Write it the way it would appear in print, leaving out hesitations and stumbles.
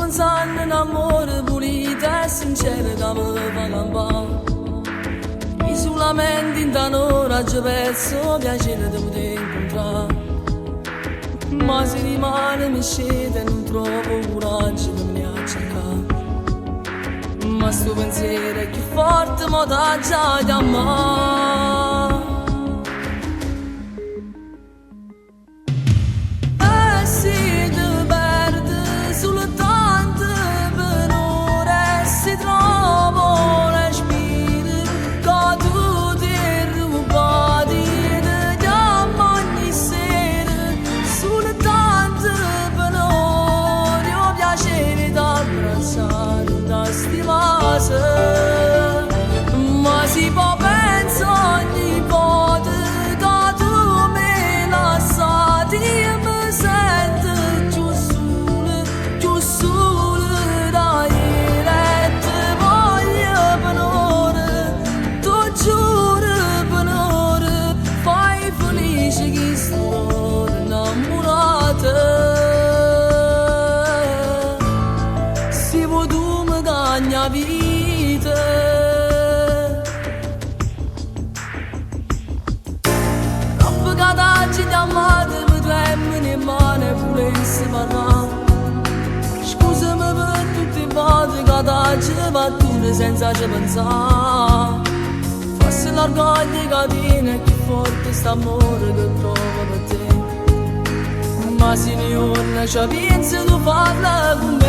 pensando in amore pulito e sincero da me fa campare. Solamente in un'ora ci penso piacere di poter incontrare. Ma se rimane mi scende e non trovo coraggio di me a cercare. Ma sto pensiero è più forte, ma da già di amare. E si ti perde soltanto per ora e si trova le spine che tu ti rubati e ti amo ogni sera. Soltanto per ora io piacere d'abbracciare, da stimare. Ma si può pensare ogni volta che tu mi lasciati e mi sento più solo da ieri e ti voglio per ora, tu giuro per ora, fai felice che sono innamorata. Se vuoi tu mi dai la vita. Cada ci chiamate mi tremano in mano e volessi parlare. Scusami per tutte le volte che ci battute senza ci pensare. Forse l'orgoglio che tiene è più forte st'amore che trovo per te. Ma se ne ora ci pensi tu parla con me.